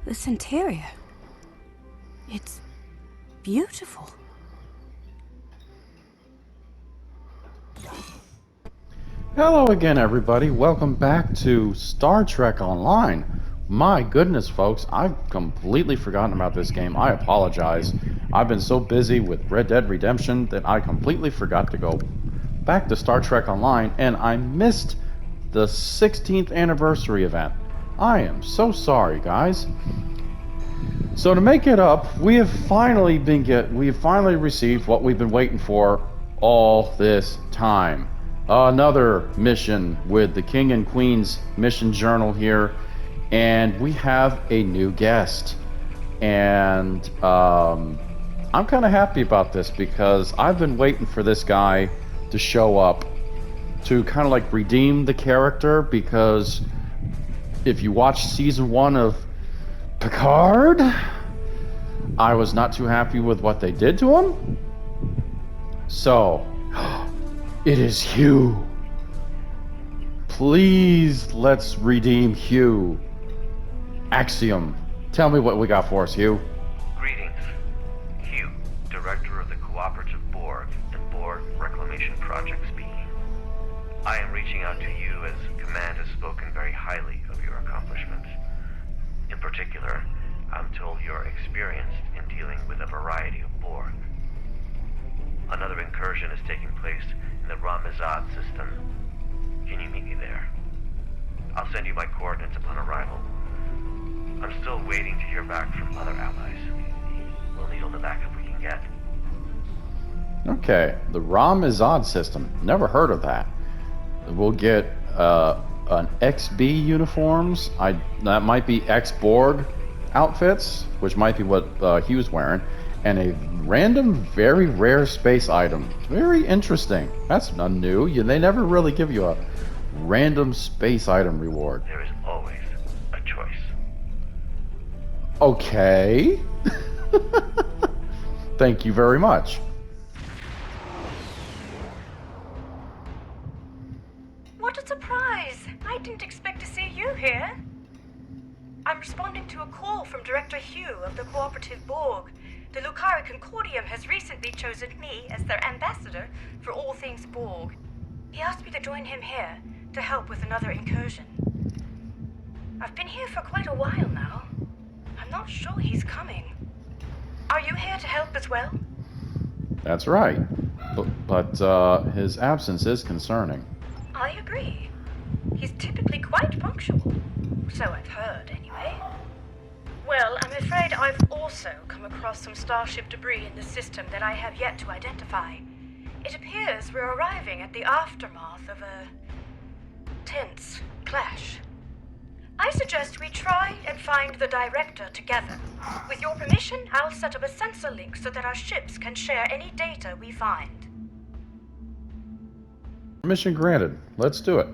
This interior. It's beautiful. Hello again, everybody. Welcome back to Star Trek Online. My goodness, folks, I've completely forgotten about this game. I apologize. I've been so busy with Red Dead Redemption that I completely forgot to go back to Star Trek Online, and I missed the 16th anniversary event. I am so sorry, guys. So to make it up, we have finally received what we've been waiting for all this time. Another mission with the King and Queen's mission journal here, and we have a new guest. And I'm kind of happy about this because I've been waiting for this guy to show up to kind of like redeem the character, because if you watch season 1 of Picard, I was not too happy with what they did to him. So, it is Hugh. Please, let's redeem Hugh. Axiom, tell me what we got for us, Hugh. Greetings. Hugh, Director of the Cooperative Borg and Borg Reclamation Project speaking. I am reaching out to you as Command has spoken very highly of your accomplishments. In particular, I'm told you're experienced in dealing with a variety of Borg. Another incursion is taking place in the Ramazad system. Can you meet me there? I'll send you my coordinates upon arrival. I'm still waiting to hear back from other allies. We'll need all the backup we can get. Okay, the Ramazad system. Never heard of that. We'll get an XB uniforms. That might be X-Borg outfits, which might be what he was wearing, and a random, very rare space item. Very interesting. That's not new. They never really give you a random space item reward. There is always a choice. Okay. Thank you very much. What a surprise! I didn't expect to see you here. I'm responding to a call from Director Hugh of the Cooperative Borg. The Lucari Concordium has recently chosen me as their ambassador for all things Borg. He asked me to join him here to help with another incursion. I've been here for quite a while now. I'm not sure he's coming. Are you here to help as well? That's right. But his absence is concerning. I agree. He's typically quite punctual. So I've heard, anyway. Well, I'm afraid I've also come across some starship debris in the system that I have yet to identify. It appears we're arriving at the aftermath of a tense clash. I suggest we try and find the director together. With your permission, I'll set up a sensor link so that our ships can share any data we find. Mission granted. Let's do it.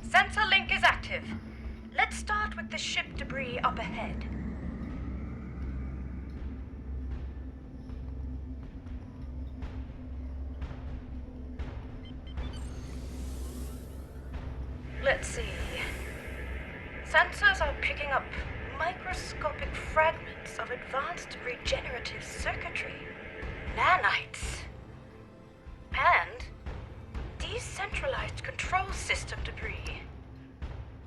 Sensor link is active. Let's start with the ship debris up ahead. Let's see. Sensors are picking up microscopic fragments of advanced regenerative circuitry, nanites, and decentralized control system debris.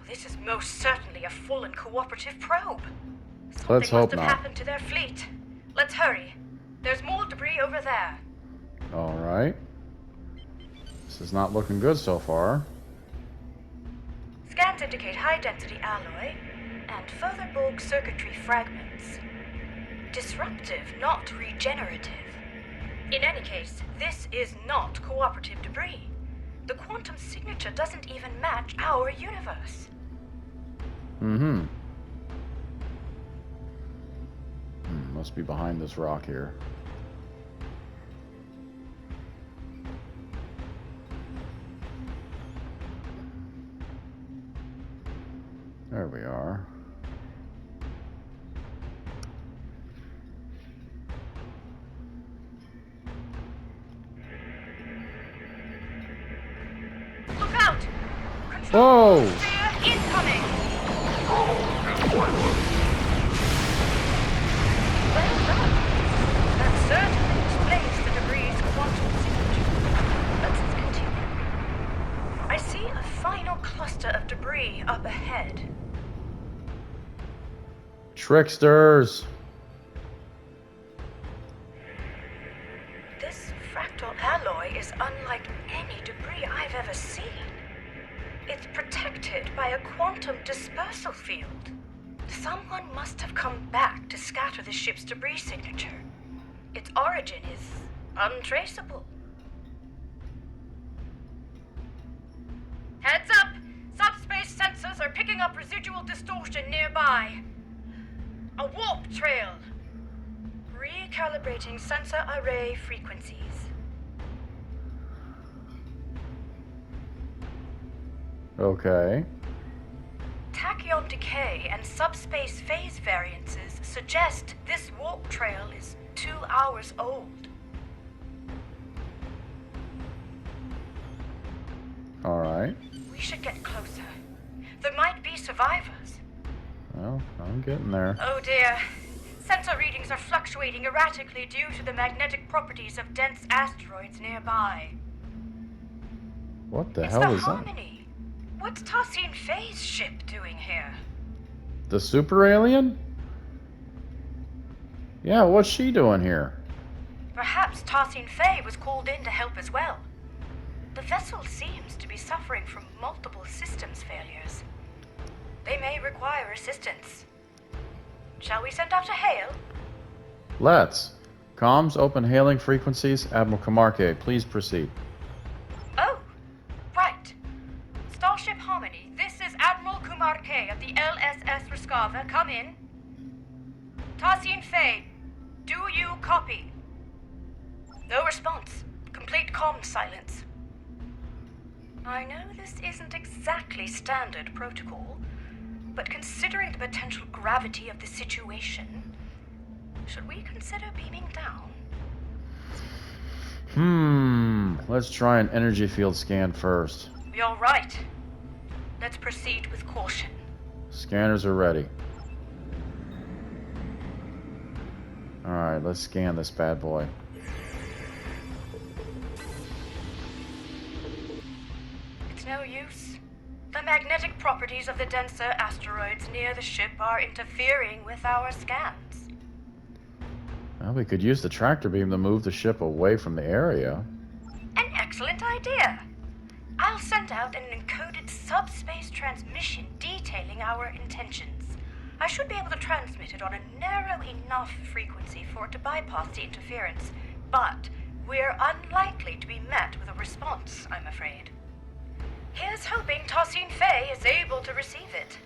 This is most certainly a full and cooperative probe. Something Let's hope must have not. happened to their fleet. Let's hurry. There's more debris over there. All right. This is not looking good so far. Scans indicate high-density alloy and further Borg circuitry fragments. Disruptive, not regenerative. In any case, this is not cooperative debris. The quantum signature doesn't even match our universe. Must be behind this rock here. There we are. Whoa! Sphere incoming! Well done. That certainly explains the debris' quantum signature. Let's continue. I see a final cluster of debris up ahead. Tricksters! This fractal alloy is unlike any debris I've ever seen. It's protected by a quantum dispersal field. Someone must have come back to scatter the ship's debris signature. Its origin is untraceable. Heads up! Subspace sensors are picking up residual distortion nearby. A warp trail. Recalibrating sensor array frequencies. Okay. Tachyon decay and subspace phase variances suggest this warp trail is 2 hours old. Alright. We should get closer. There might be survivors. Well, I'm getting there. Oh dear. Sensor readings are fluctuating erratically due to the magnetic properties of dense asteroids nearby. What the It's hell the is that? Harmony. What's Tassine Faye's ship doing here? The super alien? Yeah, what's she doing here? Perhaps Tassine Faye was called in to help as well. The vessel seems to be suffering from multiple systems failures. They may require assistance. Shall we send out a hail? Let's. Comms, open hailing frequencies. Admiral Camarque, please proceed. Oh, right. Starship Harmony, this is Admiral Kumar K of the LSS Ruskava. Come in. Tassine Faye, do you copy? No response. Complete comm silence. I know this isn't exactly standard protocol, but considering the potential gravity of the situation, should we consider beaming down? Let's try an energy field scan first. You're right. Let's proceed with caution. Scanners are ready. Alright, let's scan this bad boy. It's no use. The magnetic properties of the denser asteroids near the ship are interfering with our scans. Well, we could use the tractor beam to move the ship away from the area. An excellent idea. I'll send out an encoded subspace transmission detailing our intentions. I should be able to transmit it on a narrow enough frequency for it to bypass the interference, but we're unlikely to be met with a response, I'm afraid. Here's hoping Tassine Faye is able to receive it,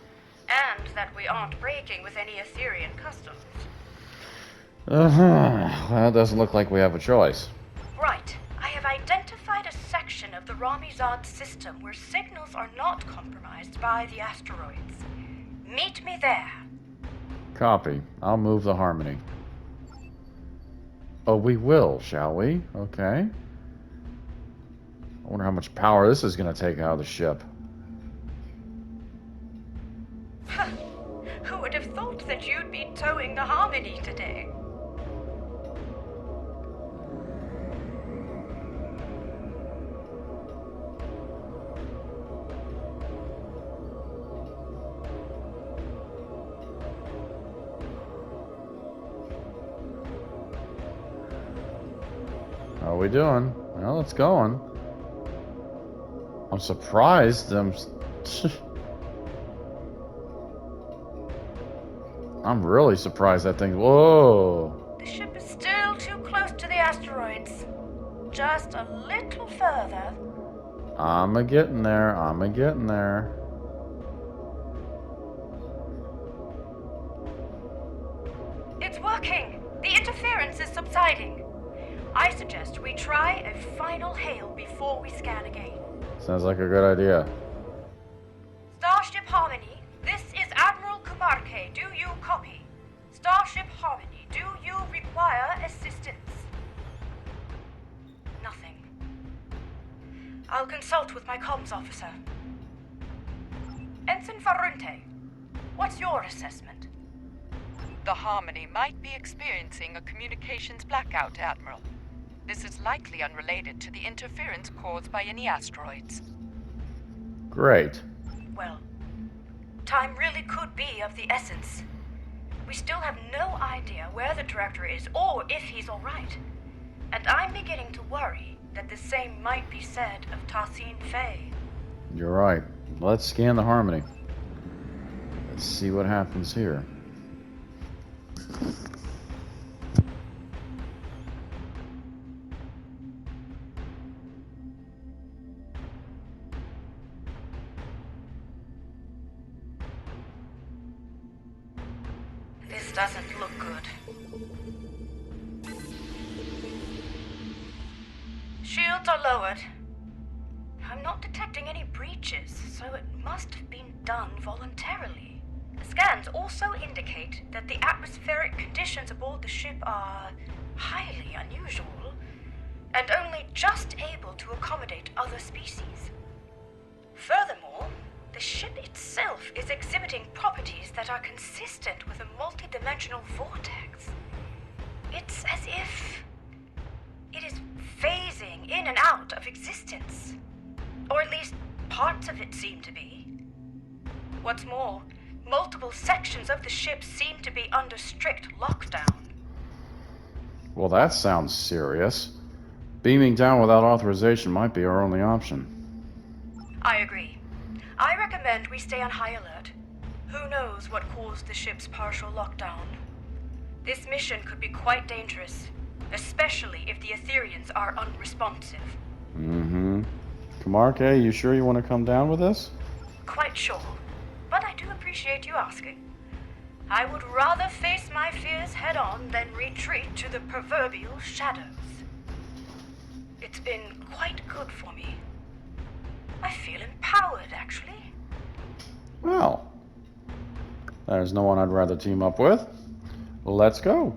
and that we aren't breaking with any Etherean customs. Well, it doesn't look like we have a choice. Right. I have identified a section of the Ramizad system where signals are not compromised by the asteroids. Meet me there. Copy. I'll move the Harmony. Oh, we will, shall we? Okay. I wonder how much power this is going to take out of the ship. Who would have thought that you'd be towing the Harmony today? How are we doing? Well, it's going. I'm surprised. I'm really surprised that thing. Whoa. The ship is still too close to the asteroids. Just a little further. I'm a getting there. I'm a getting there. It's working. The interference is subsiding. I suggest we try a final hail before we scan again. Sounds like a good idea. Starship Harmony, this is Admiral Kumarke. Do you copy? Starship Harmony, do you require assistance? Nothing. I'll consult with my comms officer. Farunte, what's your assessment? The Harmony might be experiencing a communications blackout, Admiral. This is likely unrelated to the interference caused by any asteroids. Great. Well, time really could be of the essence. We still have no idea where the director is or if he's alright. And I'm beginning to worry that the same might be said of Tassine Faye. You're right. Let's scan the Harmony. Let's see what happens here. This doesn't look good. Shields are lowered. I'm not detecting any breaches, so it must have been done voluntarily. The scans also indicate that the atmospheric conditions aboard the ship are highly unusual, and only just able to accommodate other species. Furthermore, the ship itself is exhibiting properties that are consistent with a multidimensional vortex. It's as if it is phasing in and out of existence. Or at least parts of it seem to be. What's more, multiple sections of the ship seem to be under strict lockdown. Well, that sounds serious. Beaming down without authorization might be our only option. I agree. I recommend we stay on high alert. Who knows what caused the ship's partial lockdown? This mission could be quite dangerous, especially if the Etherians are unresponsive. Mm-hmm. Kamarke, you sure you want to come down with us? Quite sure, but I do appreciate you asking. I would rather face my fears head-on than retreat to the proverbial shadows. It's been quite good for me. I feel empowered, actually. Well, there's no one I'd rather team up with. Let's go.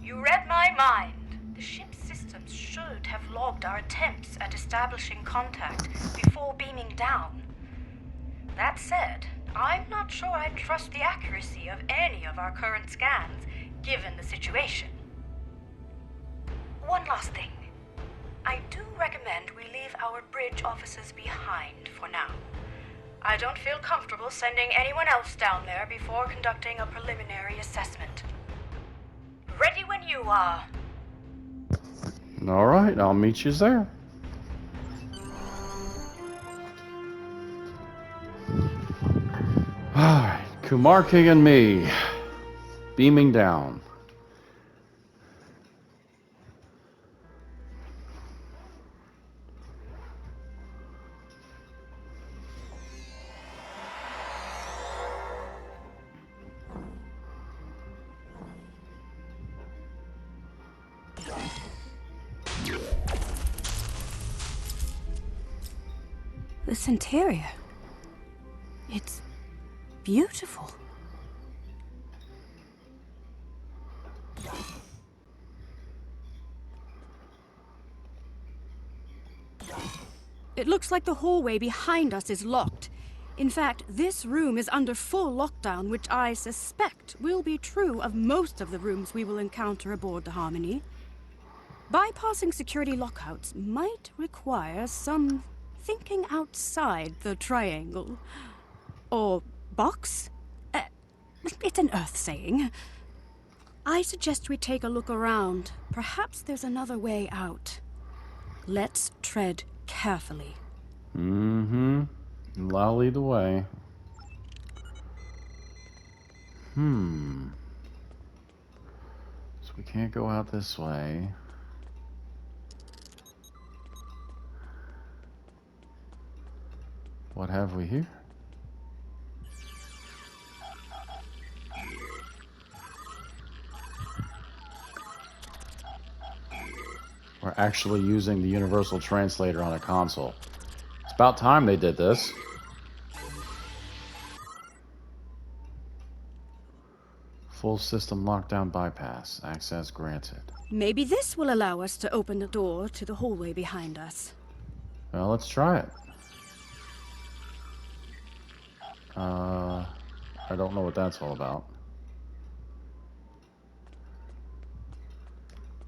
You read my mind. The ship's systems should have logged our attempts at establishing contact before beaming down. That said, I'm not sure I trust the accuracy of any of our current scans, given the situation. One last thing. I do recommend we leave our bridge officers behind for now. I don't feel comfortable sending anyone else down there before conducting a preliminary assessment. Ready when you are. All right, I'll meet you there. All right, Kamarke and me, beaming down. This interior. It's beautiful. It looks like the hallway behind us is locked. In fact, this room is under full lockdown, which I suspect will be true of most of the rooms we will encounter aboard the Harmony. Bypassing security lockouts might require some thinking outside the triangle. Or box? It's an Earth saying. I suggest we take a look around. Perhaps there's another way out. Let's tread carefully. Mm-hmm. I'll lead the way. So we can't go out this way. What have we here? We're actually using the universal translator on a console. It's about time they did this. Full system lockdown bypass. Access granted. Maybe this will allow us to open the door to the hallway behind us. Well, let's try it. I don't know what that's all about.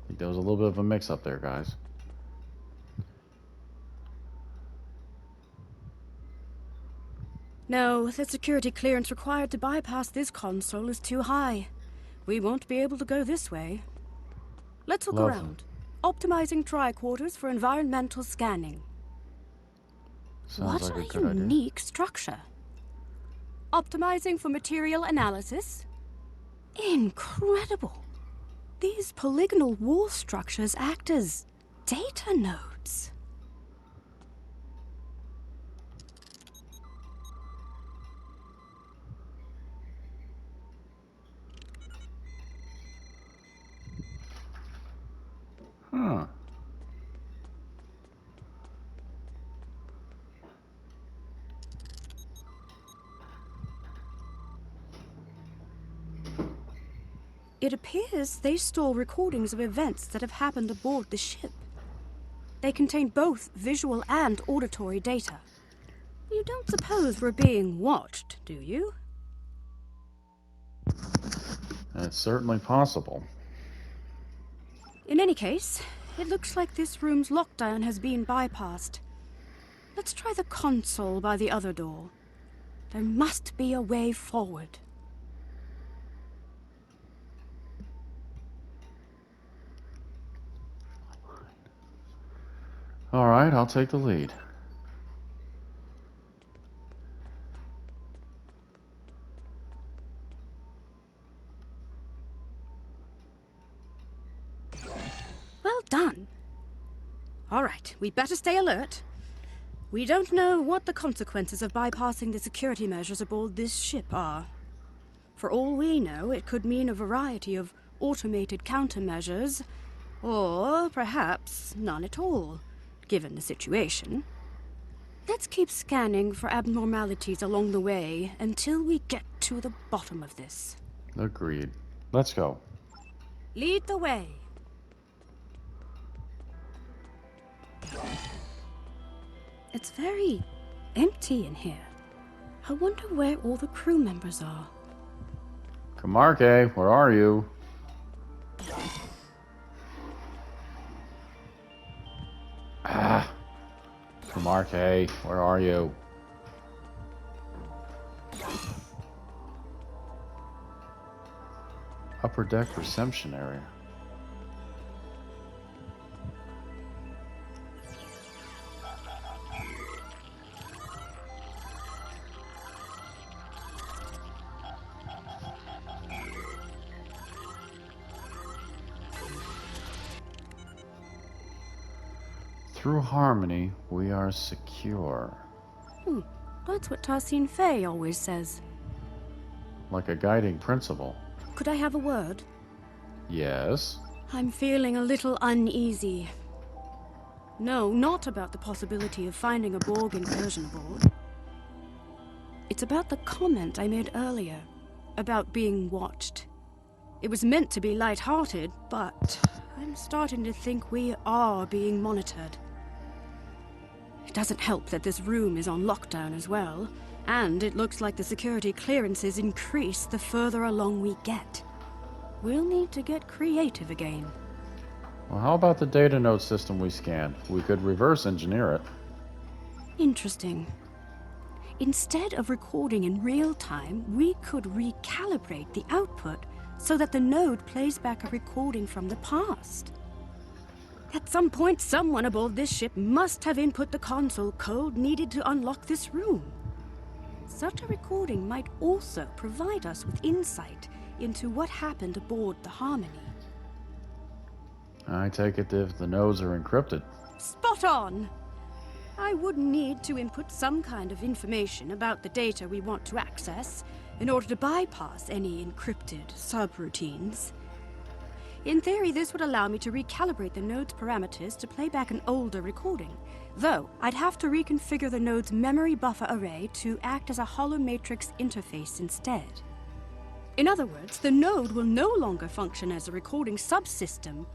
I think there was a little bit of a mix-up there, guys. No, the security clearance required to bypass this console is too high. We won't be able to go this way. Let's look Lovely. around. Optimizing tricorders for environmental scanning. Sounds What like a a good idea. unique structure. Optimizing for material analysis? Incredible! These polygonal wall structures act as data nodes. Huh. It appears they store recordings of events that have happened aboard the ship. They contain both visual and auditory data. You don't suppose we're being watched, do you? It's certainly possible. In any case, it looks like this room's lockdown has been bypassed. Let's try the console by the other door. There must be a way forward. All right, I'll take the lead. Well done. All right, we better stay alert. We don't know what the consequences of bypassing the security measures aboard this ship are. For all we know, it could mean a variety of automated countermeasures, or perhaps none at all, given the situation. Let's keep scanning for abnormalities along the way until we get to the bottom of this. Agreed. Let's go. Lead the way. It's very empty in here. I wonder where all the crew members are. Camarque, where are you? Ah. Camarque, where are you? Upper deck reception area. Through harmony, we are secure. That's what Tarsine Fey always says. Like a guiding principle. Could I have a word? Yes. I'm feeling a little uneasy. No, not about the possibility of finding a Borg incursion aboard. It's about the comment I made earlier, about being watched. It was meant to be light-hearted, but I'm starting to think we are being monitored. It doesn't help that this room is on lockdown as well, and it looks like the security clearances increase the further along we get. We'll need to get creative again. Well, how about the data node system we scanned? We could reverse engineer it. Interesting. Instead of recording in real time, we could recalibrate the output so that the node plays back a recording from the past. At some point, someone aboard this ship must have input the console code needed to unlock this room. Such a recording might also provide us with insight into what happened aboard the Harmony. I take it if the nodes are encrypted. Spot on! I would need to input some kind of information about the data we want to access in order to bypass any encrypted subroutines. In theory, this would allow me to recalibrate the node's parameters to play back an older recording, though I'd have to reconfigure the node's memory buffer array to act as a hollow matrix interface instead. In other words, the node will no longer function as a recording subsystem,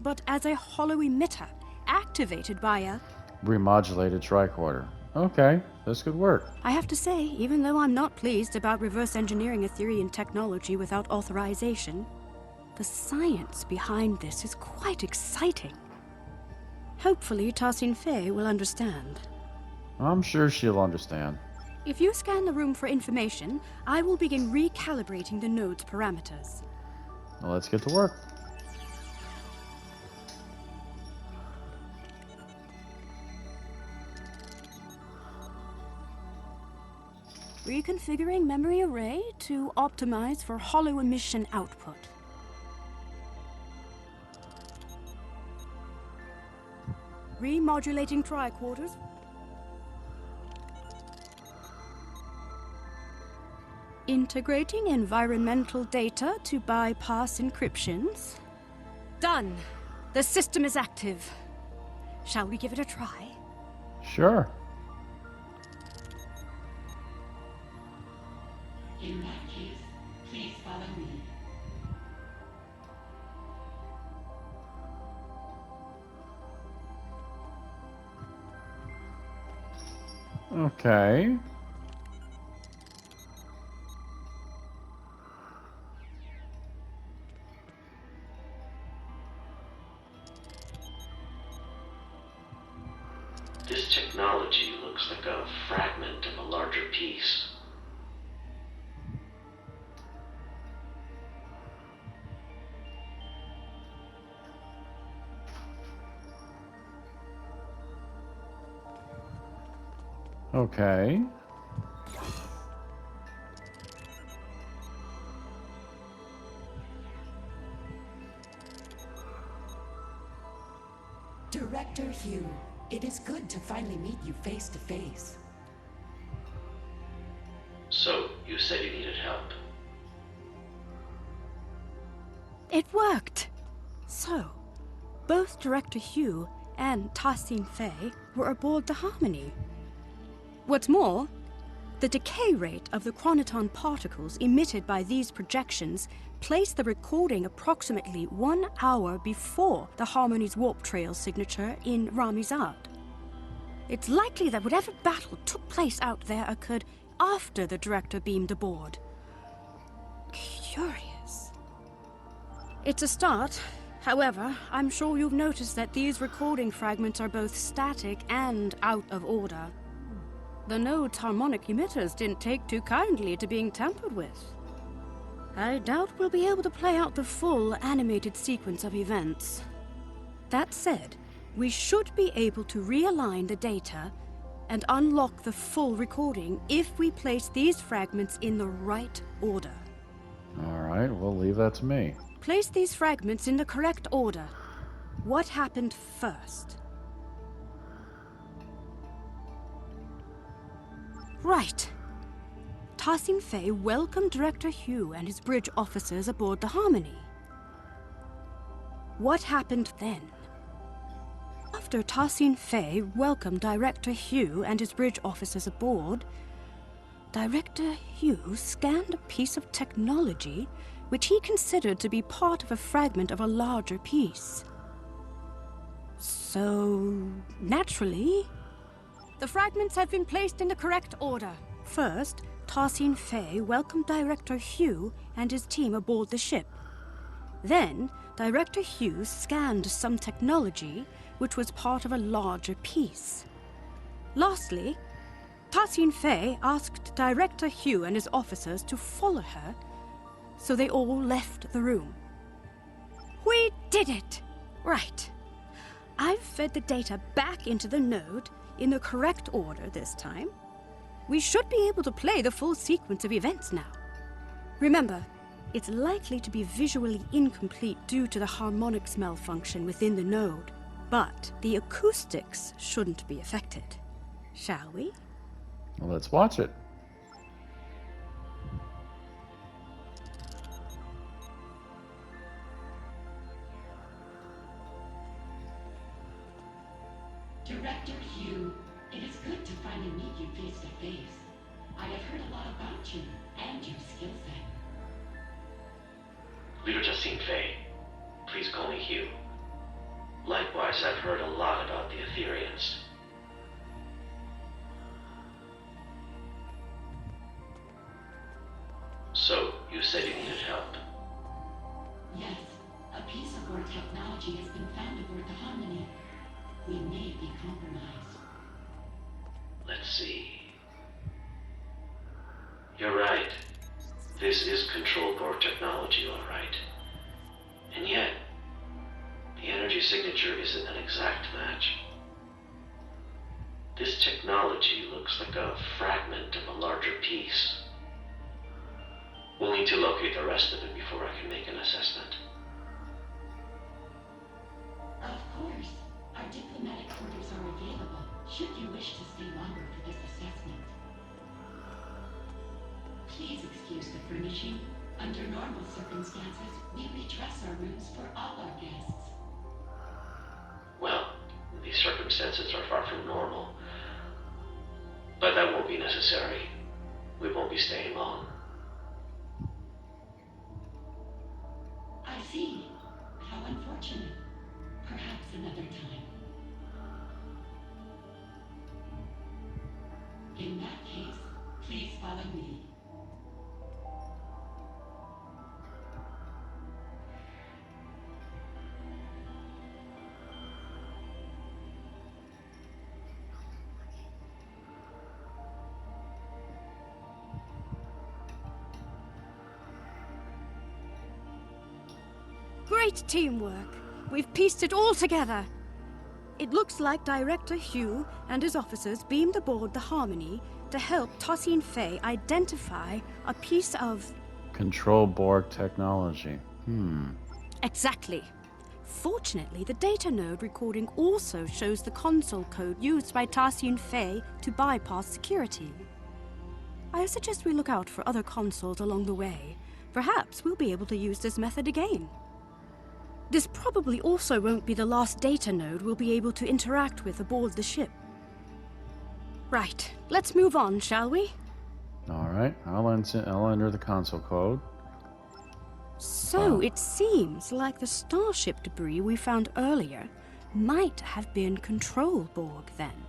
but as a hollow emitter, activated by a Remodulated tricorder. Okay, this could work. I have to say, even though I'm not pleased about reverse engineering Etherean technology without authorization, the science behind this is quite exciting. Hopefully, Tassin Fei will understand. I'm sure she'll understand. If you scan the room for information, I will begin recalibrating the node's parameters. Well, let's get to work. Reconfiguring memory array to optimize for hollow emission output. Remodulating tricorders. Integrating environmental data to bypass encryptions. Done! The system is active. Shall we give it a try? Sure. In that case, please follow me. Okay. This technology looks like a fragment of a larger piece. Okay. Director Hugh, it is good to finally meet you face to face. So, you said you needed help. It worked! So, both Director Hugh and Tassin Fei were aboard the Harmony. What's more, the decay rate of the chronoton particles emitted by these projections placed the recording approximately 1 hour before the Harmony's warp trail signature in Ramizad. It's likely that whatever battle took place out there occurred after the director beamed aboard. Curious. It's a start. However, I'm sure you've noticed that these recording fragments are both static and out of order. The node's harmonic emitters didn't take too kindly to being tampered with. I doubt we'll be able to play out the full animated sequence of events. That said, we should be able to realign the data and unlock the full recording if we place these fragments in the right order. Alright, we'll leave that to me. Place these fragments in the correct order. What happened first? Right. Tassin Fei welcomed Director Hugh and his bridge officers aboard the Harmony. What happened then? After Tassin Fei welcomed Director Hugh and his bridge officers aboard, Director Hugh scanned a piece of technology which he considered to be part of a fragment of a larger piece. So, naturally, the fragments have been placed in the correct order. First, Tassin Fei welcomed Director Hugh and his team aboard the ship. Then, Director Hugh scanned some technology which was part of a larger piece. Lastly, Tassin Fei asked Director Hugh and his officers to follow her, so they all left the room. We did it! Right. I've fed the data back into the node in the correct order this time. We should be able to play the full sequence of events now. Remember, it's likely to be visually incomplete due to the harmonics malfunction within the node, but the acoustics shouldn't be affected. Shall we? Well, let's watch it. Director Hugh, it is good to finally meet you face to face. I have heard a lot about you and your skill set. Leader Tassin Fei, please call me Hugh. Likewise, I've heard a lot about the Etherians. You said you needed help. Yes, a piece of our technology has been found aboard the Harmony. We may be compromised. Let's see. You're right. This is control board technology, all right. And yet, the energy signature isn't an exact match. This technology looks like a fragment of a larger piece. We'll need to locate the rest of it before I can make an assessment. Of course, our diplomatic quarters are available should you wish to stay longer for this assessment. Please excuse the furnishing. Under normal circumstances, we redress our rooms for all our guests. Well, these circumstances are far from normal. But that won't be necessary. We won't be staying long. I see. How unfortunate. Perhaps another time. In that case, please follow me. Great teamwork. We've pieced it all together. It looks like Director Hugh and his officers beamed aboard the Harmony to help Tosin Fei identify a piece of... Control board technology. Exactly. Fortunately, the data node recording also shows the console code used by Tosin Fei to bypass security. I suggest we look out for other consoles along the way. Perhaps we'll be able to use this method again. This probably also won't be the last data node we'll be able to interact with aboard the ship. Right, let's move on, shall we? Alright, I'll enter the console code. So it seems like the starship debris we found earlier might have been Control Borg then.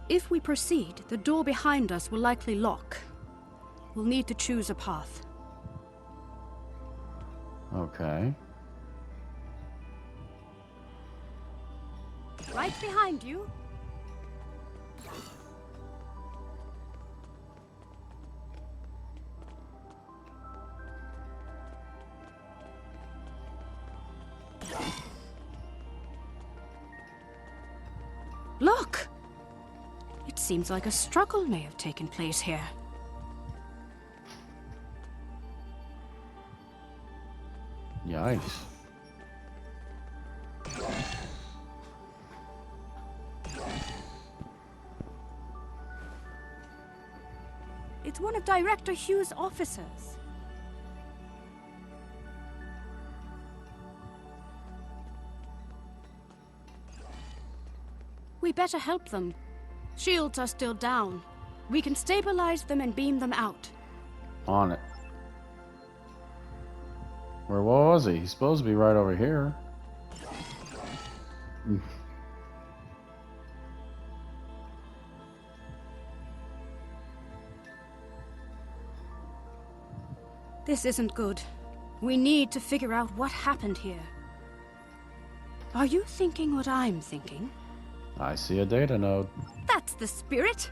If we proceed, the door behind us will likely lock. We'll need to choose a path. Okay. Right behind you. Look! It seems like a struggle may have taken place here. Yikes. It's one of Director Hugh's officers. We better help them. Shields are still down. We can stabilize them and beam them out. On it. Where was he? He's supposed to be right over here. This isn't good. We need to figure out what happened here. Are you thinking what I'm thinking? I see a data node. That's the spirit!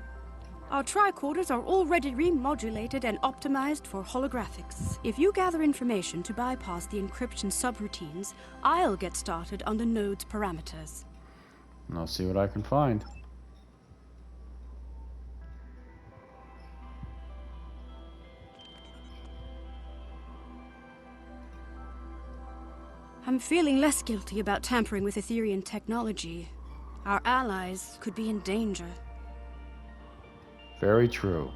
Our tricorders are already remodulated and optimized for holographics. If you gather information to bypass the encryption subroutines, I'll get started on the node's parameters. And I'll see what I can find. I'm feeling less guilty about tampering with Etherian technology. Our allies could be in danger. Very true.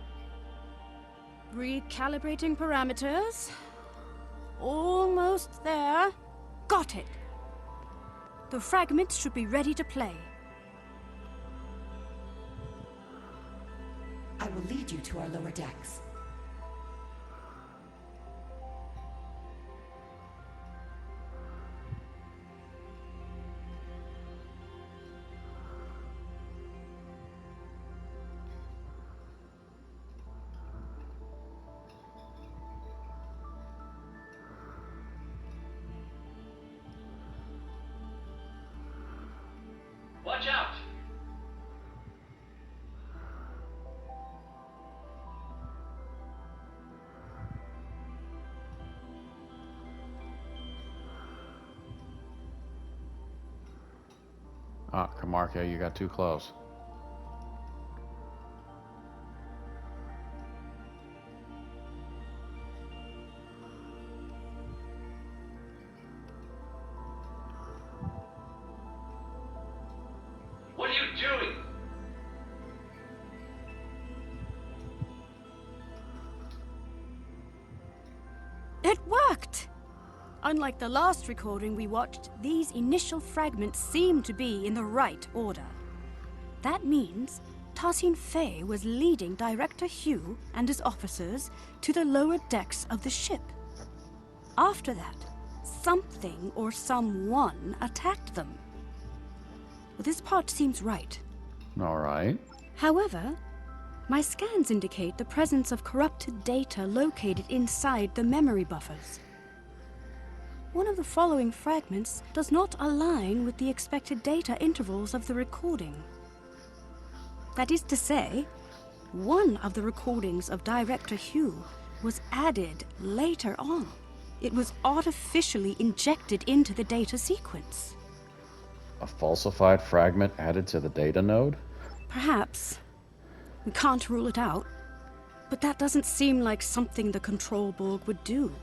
Recalibrating parameters. Almost there. Got it. The fragments should be ready to play. I will lead you to our lower decks. Marco, you got too close. What are you doing? It worked! Unlike the last recording we watched, these initial fragments seem to be in the right order. That means Tassin Fei was leading Director Hugh and his officers to the lower decks of the ship. After that, something or someone attacked them. Well, this part seems right. All right. However, my scans indicate the presence of corrupted data located inside the memory buffers. One of the following fragments does not align with the expected data intervals of the recording. That is to say, one of the recordings of Director Hugh was added later on. It was artificially injected into the data sequence. A falsified fragment added to the data node? Perhaps. We can't rule it out. But that doesn't seem like something the Control Borg would do.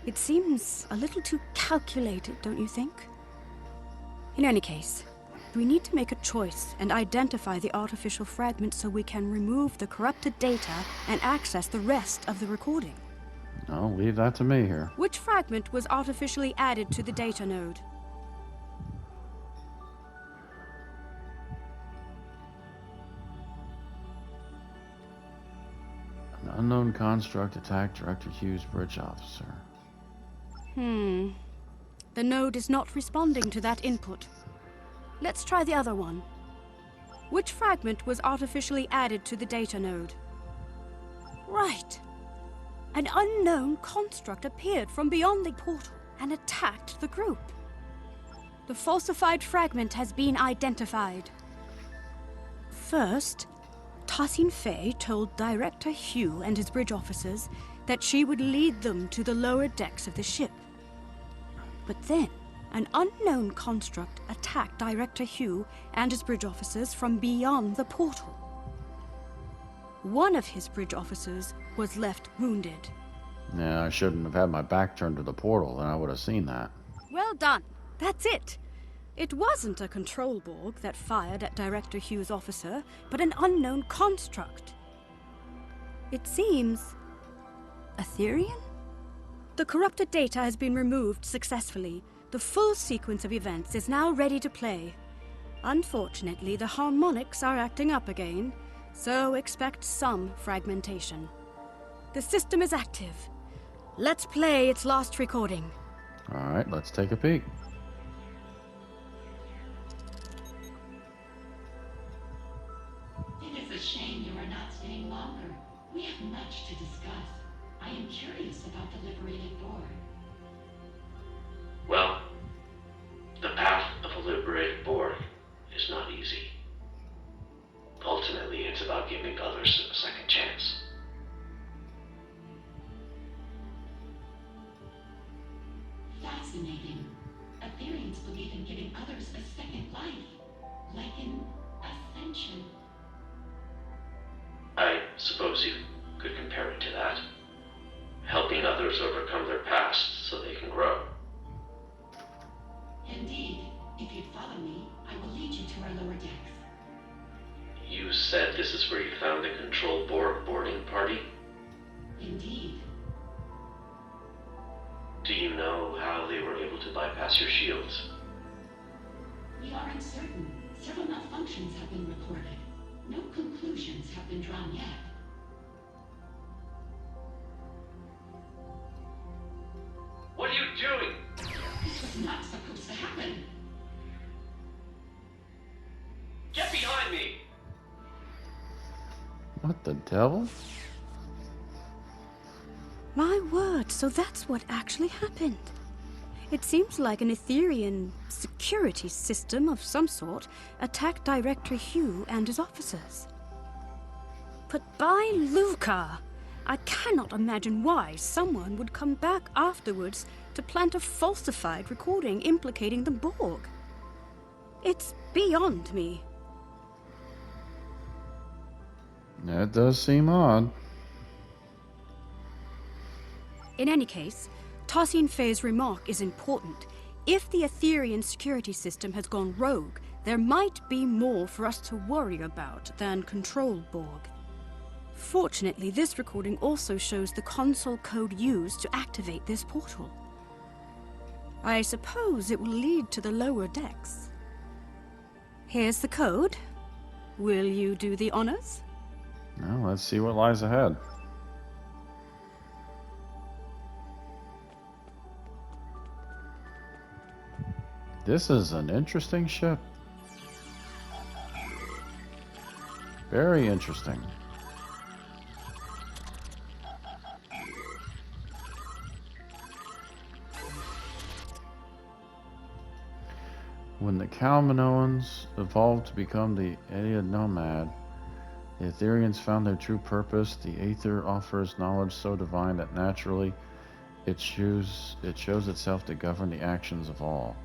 It seems a little too calculated, don't you think? In any case, we need to make a choice and identify the artificial fragment so we can remove the corrupted data and access the rest of the recording. No, leave that to me here. Which fragment was artificially added to the data node? An unknown construct attacked Director Hugh's bridge officer. The node is not responding to that input. Let's try the other one. Which fragment was artificially added to the data node? Right. An unknown construct appeared from beyond the portal and attacked the group. The falsified fragment has been identified. First, Tassin Fei told Director Hugh and his bridge officers that she would lead them to the lower decks of the ship. But then, an unknown construct attacked Director Hugh and his bridge officers from beyond the portal. One of his bridge officers was left wounded. Yeah, I shouldn't have had my back turned to the portal, then I would have seen that. Well done. That's it. It wasn't a control Borg that fired at Director Hugh's officer, but an unknown construct. It seems Aetherian? The corrupted data has been removed successfully. The full sequence of events is now ready to play. Unfortunately, the harmonics are acting up again, so expect some fragmentation. The system is active. Let's play its last recording. All right, let's take a peek. It is a shame you are not staying longer. We have much to discuss. I am curious about the liberated Borg. Well, the path of a liberated Borg is not easy. Ultimately, it's about giving others a second chance. Fascinating. Aetherians believe in giving others a second life, like in ascension. I suppose you could compare it to that. Helping others overcome their past so they can grow. Indeed, if you'd follow me, I will lead you to our lower decks. You said this is where you found the Control Borg boarding party? Indeed. Do you know how they were able to bypass your shields? We are uncertain. Several malfunctions have been reported. No conclusions have been drawn yet. What are you doing? This was not supposed to happen. Get behind me! What the devil? My word, so that's what actually happened. It seems like an Aetherian security system of some sort attacked Director Hugh and his officers. But by Luca, I cannot imagine why someone would come back afterwards to plant a falsified recording implicating the Borg. It's beyond me. That does seem odd. In any case, Tosin Fei's remark is important. If the Etherian security system has gone rogue, there might be more for us to worry about than Control Borg. Fortunately, this recording also shows the console code used to activate this portal. I suppose it will lead to the lower decks. Here's the code. Will you do the honors? Well, let's see what lies ahead. This is an interesting ship. Very interesting. When the Kalmanoans evolved to become the Edia Nomad, the Etherians found their true purpose. The Aether offers knowledge so divine that naturally it shows itself to govern the actions of all.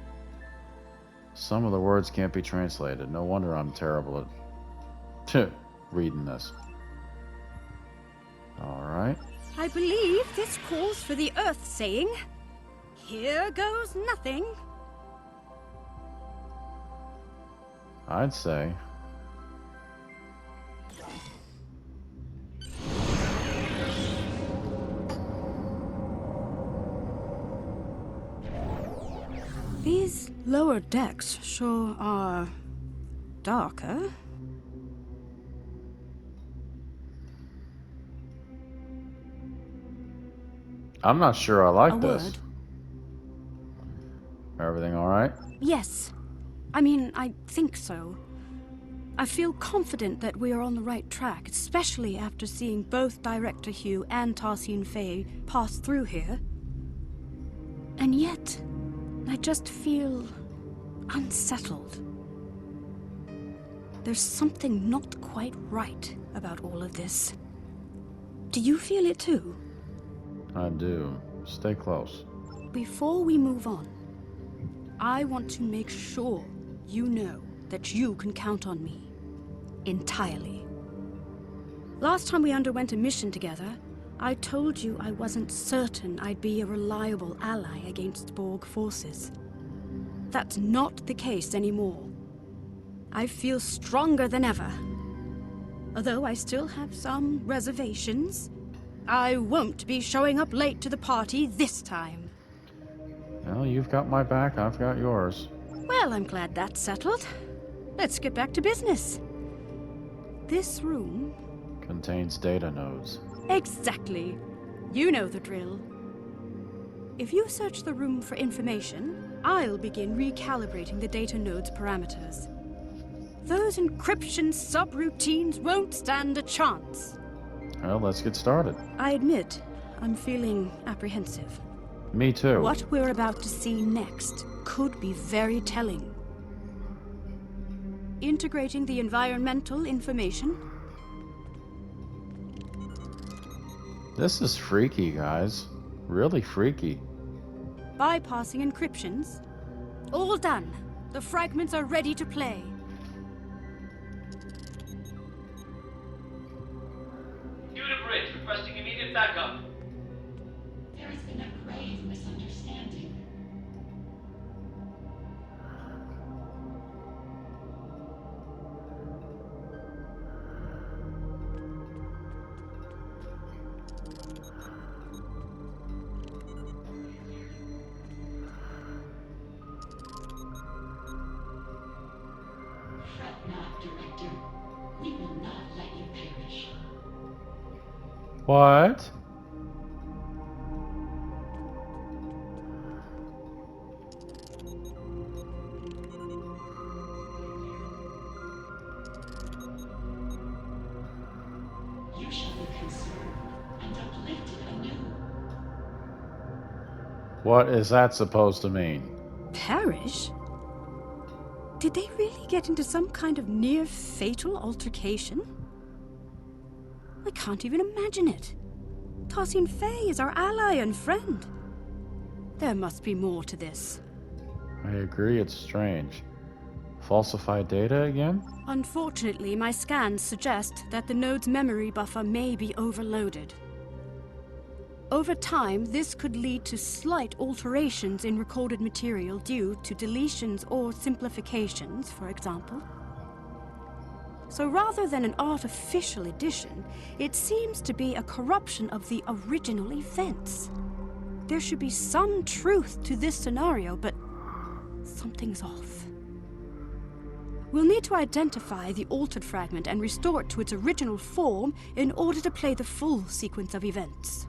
Some of the words can't be translated. No wonder I'm terrible at reading this. Alright. I believe this calls for the Earth saying, "Here goes nothing." I'd say. These lower decks sure are darker. I'm not sure I like A this. word. Everything alright? Yes. I mean, I think so. I feel confident that we are on the right track, especially after seeing both Director Hugh and Tosin Fei pass through here. And yet, I just feel unsettled. There's something not quite right about all of this. Do you feel it too? I do. Stay close. Before we move on, I want to make sure you know that you can count on me. Entirely. Last time we underwent a mission together, I told you I wasn't certain I'd be a reliable ally against Borg forces. That's not the case anymore. I feel stronger than ever. Although I still have some reservations, I won't be showing up late to the party this time. Well, you've got my back, I've got yours. Well, I'm glad that's settled. Let's get back to business. This room... Contains data nodes. Exactly. You know the drill. If you search the room for information, I'll begin recalibrating the data node's parameters. Those encryption subroutines won't stand a chance. Well, let's get started. I admit, I'm feeling apprehensive. Me too. What we're about to see next could be very telling. Integrating the environmental information. This is freaky, guys. Really freaky. Bypassing encryptions. All done. The fragments are ready to play. Due to bridge, requesting immediate backup. There has been a grave misunderstanding. Fret not, Director. We will not let you perish. What? You shall be consumed and uplifted anew. What is that supposed to mean? Perish? Did they really get into some kind of near-fatal altercation? I can't even imagine it. Tosin Fei is our ally and friend. There must be more to this. I agree, it's strange. Falsified data again? Unfortunately, my scans suggest that the node's memory buffer may be overloaded. Over time, this could lead to slight alterations in recorded material due to deletions or simplifications, for example. So rather than an artificial addition, it seems to be a corruption of the original events. There should be some truth to this scenario, but something's off. We'll need to identify the altered fragment and restore it to its original form in order to play the full sequence of events.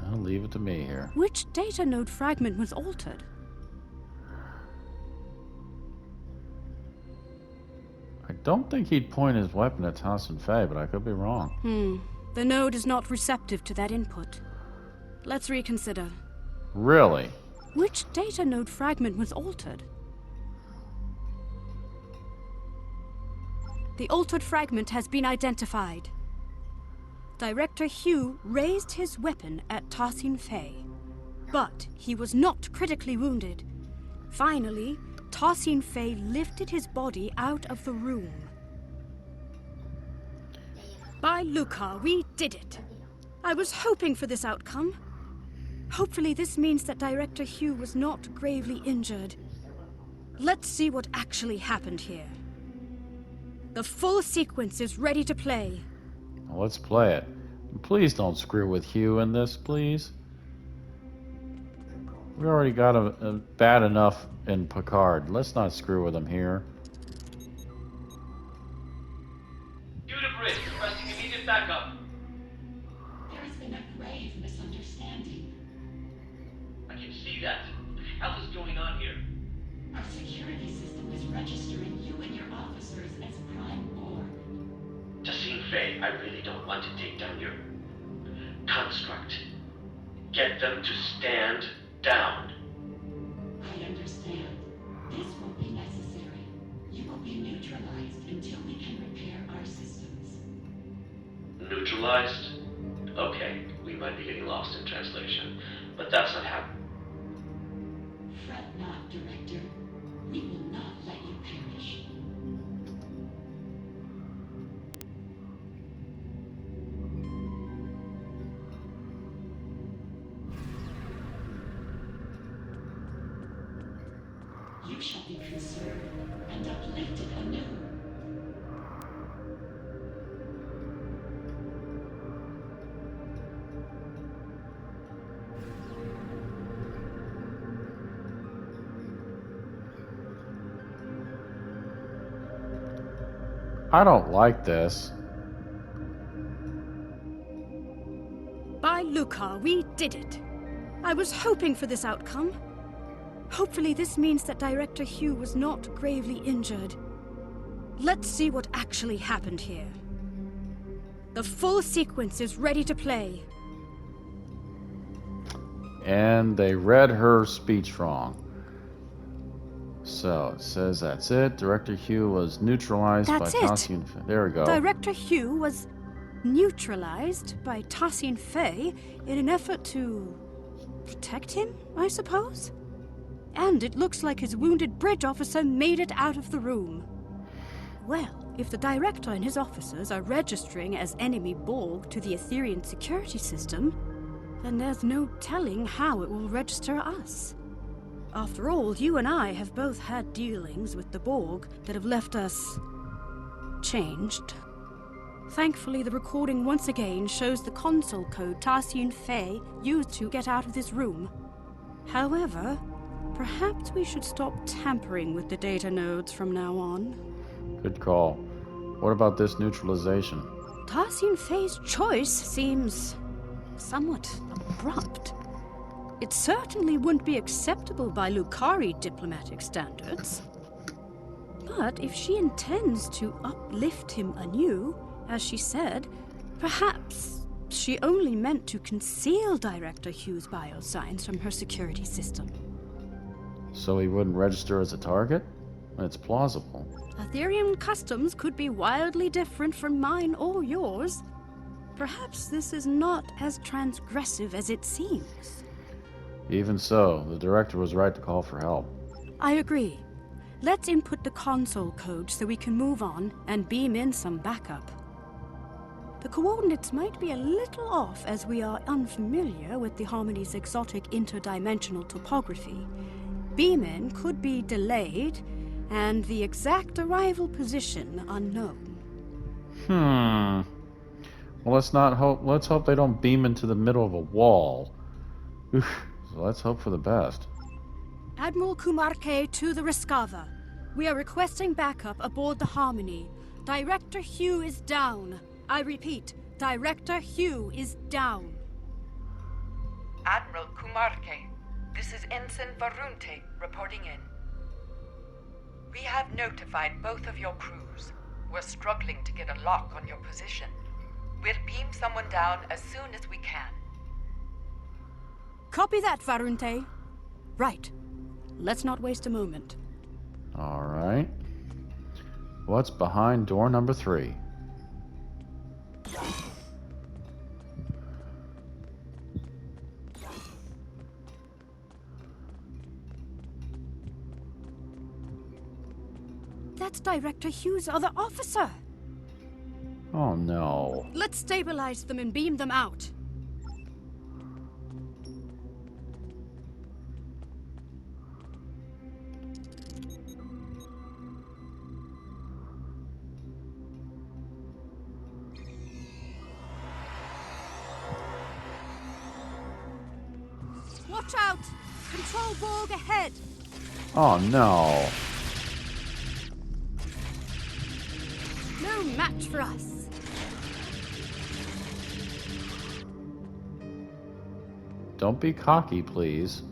I'll leave it to me here. Which data node fragment was altered? I don't think he'd point his weapon at Tassin Fei, but I could be wrong. The node is not receptive to that input. Let's reconsider. Really? Which data node fragment was altered? The altered fragment has been identified. Director Hugh raised his weapon at Tassin Fei, but he was not critically wounded. Finally, Tassin Fei lifted his body out of the room. By Lucar, we did it. I was hoping for this outcome. Hopefully this means that Director Hugh was not gravely injured. Let's see what actually happened here. The full sequence is ready to play. Well, let's play it. Please don't screw with Hugh in this, please. We already got him bad enough in Picard. Let's not screw with him here. Due to bridge, requesting immediate backup. There has been a grave misunderstanding. I can see that. What the hell is going on here? Our security system is registering you and your officers as prime Borg. Tassin Fei, I really don't want to take down your construct. Get them to stand down. I understand. This won't be necessary. You will be neutralized until we can repair our systems. Neutralized? Okay, we might be getting lost in translation, but that's not how. Fret not, Director. We will not let you perish. You shall be conserved and uplifted anew. I don't like this. By Lucar, we did it. I was hoping for this outcome. Hopefully this means that Director Hugh was not gravely injured. Let's see what actually happened here. The full sequence is ready to play. And they read her speech wrong. So it says that's it. Director Hugh was neutralized That's by it. Tassin Fei. There we go. Director Hugh was neutralized by Tassin Fei in an effort to protect him, I suppose? And it looks like his wounded bridge officer made it out of the room. Well, if the director and his officers are registering as enemy Borg to the Etherean security system, then there's no telling how it will register us. After all, you and I have both had dealings with the Borg that have left us changed. Thankfully, the recording once again shows the console code Tassin Fei used to get out of this room. However, perhaps we should stop tampering with the data nodes from now on. Good call. What about this neutralization? Tassin Fei's choice seems somewhat abrupt. It certainly wouldn't be acceptable by Lucari diplomatic standards. But if she intends to uplift him anew, as she said, perhaps she only meant to conceal Director Hugh's biosigns from her security system. So he wouldn't register as a target? It's plausible. Ethereum customs could be wildly different from mine or yours. Perhaps this is not as transgressive as it seems. Even so, the director was right to call for help. I agree. Let's input the console code so we can move on and beam in some backup. The coordinates might be a little off as we are unfamiliar with the Harmony's exotic interdimensional topography. Beam-in could be delayed, and the exact arrival position unknown. Well, let's hope they don't beam into the middle of a wall. Oof. So let's hope for the best. Admiral Kumarke to the Riskava. We are requesting backup aboard the Harmony. Director Hugh is down. I repeat, Director Hugh is down. Admiral Kumarke, this is Ensign Varunte reporting in. We have notified both of your crews. We're struggling to get a lock on your position. We'll beam someone down as soon as we can. Copy that, Varunte. Right. Let's not waste a moment. All right. What's behind door number 3? That's Director Hugh's other officer. Oh no. Let's stabilize them and beam them out. Watch out! Control Borg ahead! Oh no. No match for us. Don't be cocky, please.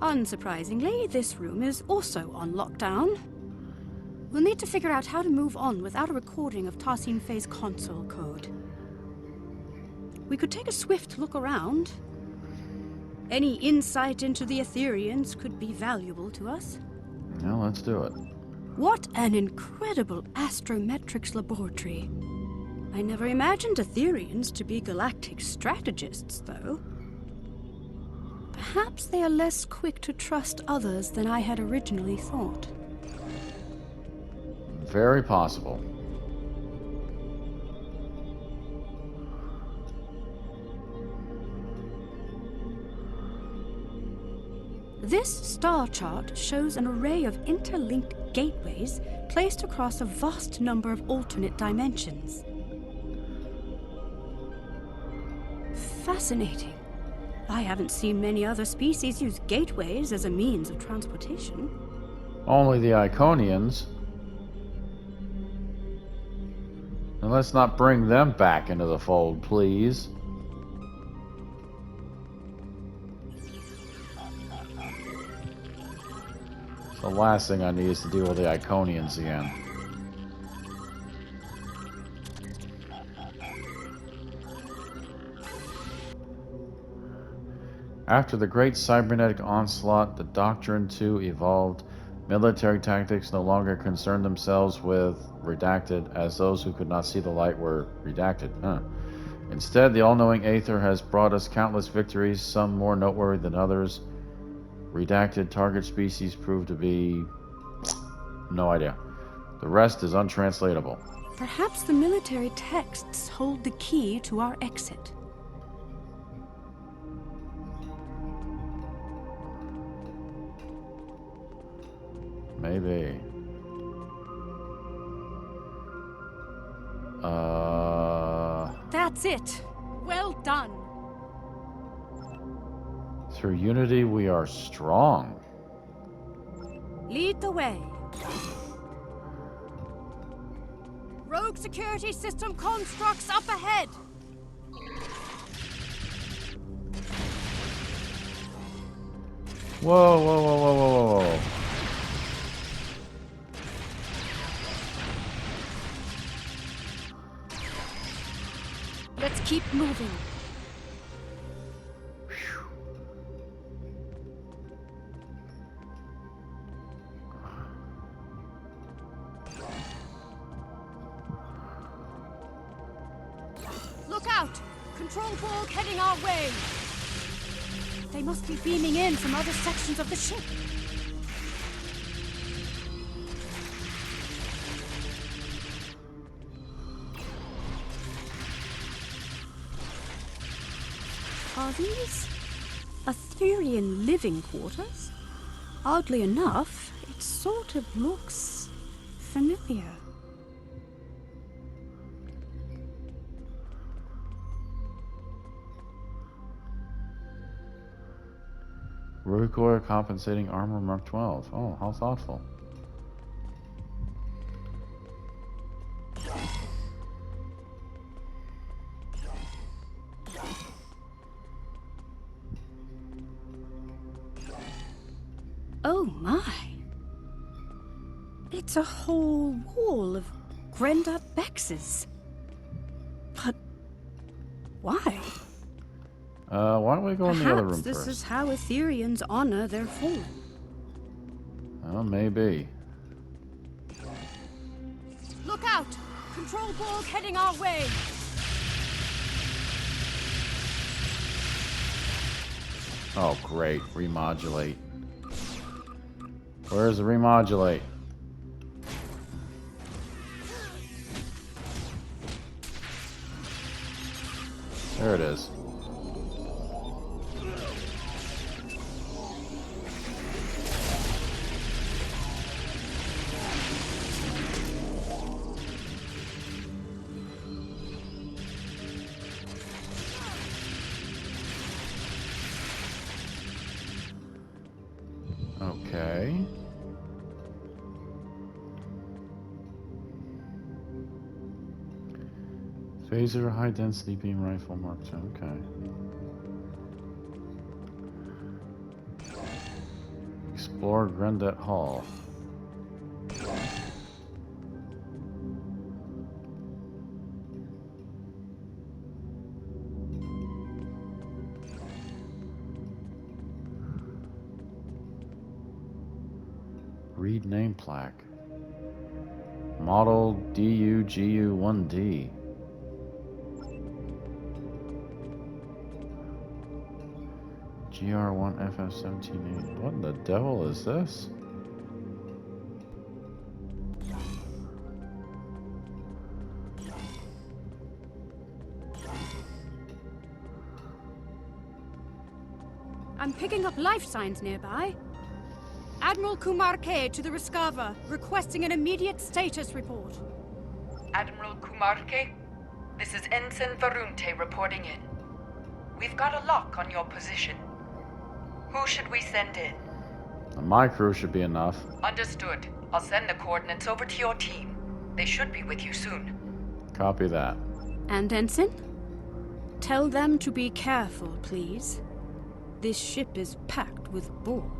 Unsurprisingly, this room is also on lockdown. We'll need to figure out how to move on without a recording of Tarsin Fei's console code. We could take a swift look around. Any insight into the Etherians could be valuable to us. Well, let's do it. What an incredible astrometrics laboratory. I never imagined Etherians to be galactic strategists, though. Perhaps they are less quick to trust others than I had originally thought. Very possible. This star chart shows an array of interlinked gateways placed across a vast number of alternate dimensions. Fascinating. I haven't seen many other species use gateways as a means of transportation. Only the Iconians. And let's not bring them back into the fold, please. The last thing I need is to deal with the Iconians again. After the great cybernetic onslaught, the Doctrine too evolved. Military tactics no longer concerned themselves with redacted, as those who could not see the light were redacted. Instead, the all-knowing Aether has brought us countless victories, some more noteworthy than others. Redacted target species proved to be... no idea. The rest is untranslatable. Perhaps the military texts hold the key to our exit. Maybe. That's it. Well done. Through unity, we are strong. Lead the way. Rogue security system constructs up ahead. Whoa, whoa, whoa, whoa, whoa, whoa. Let's keep moving. Look out! Control Borg heading our way! They must be beaming in from other sections of the ship. Are these Aetherian living quarters? Oddly enough, it sort of looks familiar. Recoil compensating armor Mark 12. Oh, how thoughtful. Oh my! It's a whole wall of Grenda Bexes. But why? Why don't we go in the other room Perhaps first? this is how Aetherians honor their fallen. Oh, maybe. Look out! Control Borg heading our way! Oh, great. Remodulate. Where's the remodulate? There it is. Okay. Phaser high density beam rifle Mark II. Okay. Explore Grendet Hall. Read name plaque. Model DUGU1D. GR1FF178. What in the devil is this? I'm picking up life signs nearby. Admiral Kumar K to the Rescava, requesting an immediate status report. Admiral Kumarke, this is Ensign Varunte reporting in. We've got a lock on your position. Who should we send in? My crew should be enough. Understood. I'll send the coordinates over to your team. They should be with you soon. Copy that. And Ensign? Tell them to be careful, please. This ship is packed with Borg.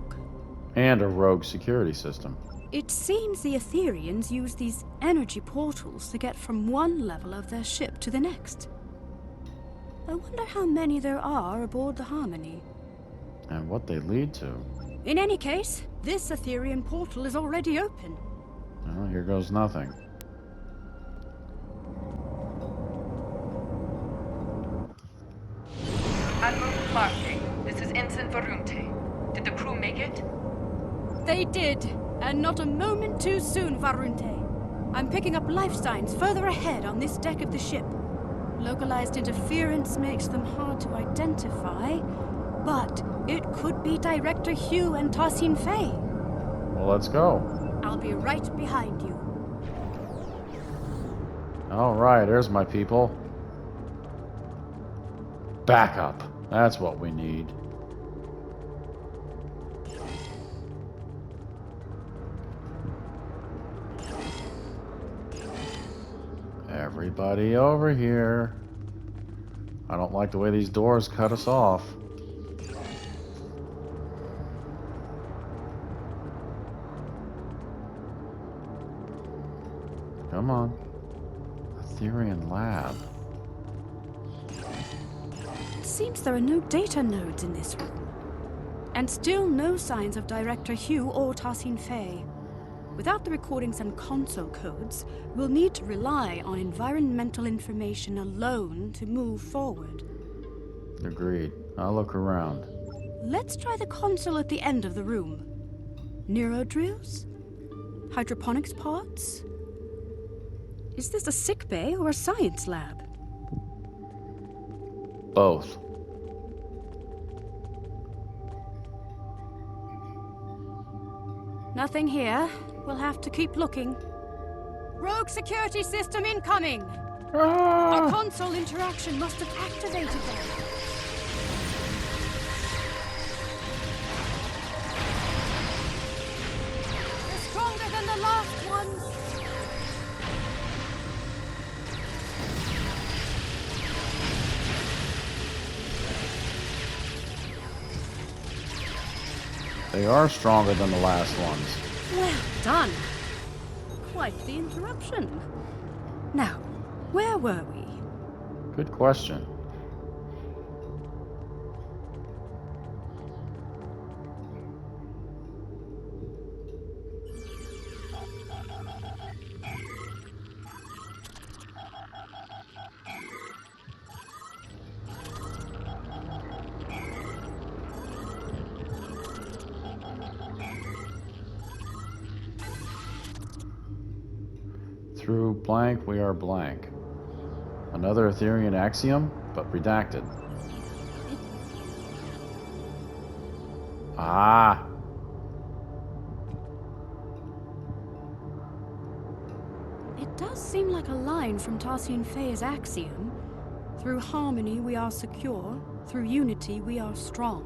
And a rogue security system. It seems the Aetherians use these energy portals to get from one level of their ship to the next. I wonder how many there are aboard the Harmony. And what they lead to. In any case, this Aetherian portal is already open. Well, here goes nothing. Admiral Kumarke, this is Ensign Varunte. Did the crew make it? They did, and not a moment too soon, Varunte. I'm picking up life signs further ahead on this deck of the ship. Localized interference makes them hard to identify, but it could be Director Hugh and Tassin Fey. Well, let's go. I'll be right behind you. Alright, there's my people. Backup. That's what we need. Everybody over here. I don't like the way these doors cut us off. Come on. Aetherian lab. It seems there are no data nodes in this room. And still no signs of Director Hugh or Tassin Fey. Without the recordings and console codes, we'll need to rely on environmental information alone to move forward. Agreed. I'll look around. Let's try the console at the end of the room. Neuro drills? Hydroponics pods? Is this a sick bay or a science lab? Both. Nothing here. We'll have to keep looking. Rogue security system incoming! Our console interaction must have activated them. They're stronger than the last ones! They are stronger than the last ones. Well done. Quite the interruption. Now, where were we? Good question. Through blank, we are blank. Another Ethereum axiom, but redacted. Ah! It does seem like a line from Tarsian Fey's axiom. Through harmony we are secure, through unity we are strong.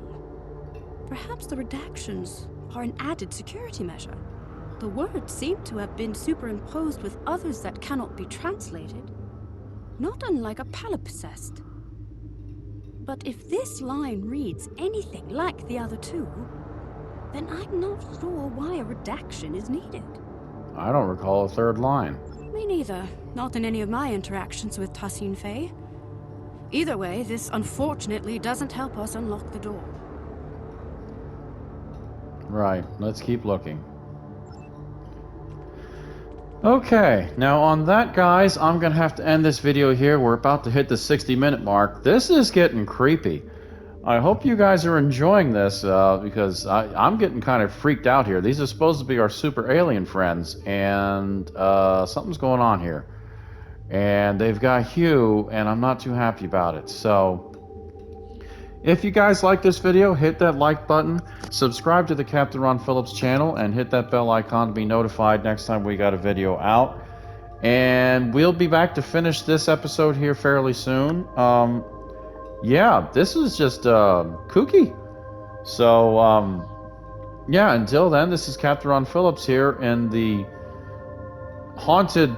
Perhaps the redactions are an added security measure. The words seem to have been superimposed with others that cannot be translated, not unlike a palimpsest. But if this line reads anything like the other two, then I'm not sure why a redaction is needed. I don't recall a third line. Me neither. Not in any of my interactions with Tarsian Fey. Either way, this unfortunately doesn't help us unlock the door. Right, let's keep looking. Okay, now on that, guys, I'm gonna have to end this video here. We're about to hit the 60-minute mark. This is getting creepy. I hope you guys are enjoying this because I'm getting kind of freaked out here. These are supposed to be our super alien friends, and something's going on here. And they've got Hugh, and I'm not too happy about it. So, if you guys like this video, hit that like button, subscribe to the Captain Ron Phillips channel, and hit that bell icon to be notified next time we got a video out. And we'll be back to finish this episode here fairly soon. Yeah, this is just kooky. So, yeah, until then, this is Captain Ron Phillips here in the haunted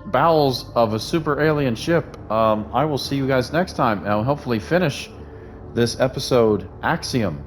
bowels of a super alien ship. I will see you guys next time, and I'll hopefully finish this episode, Axiom.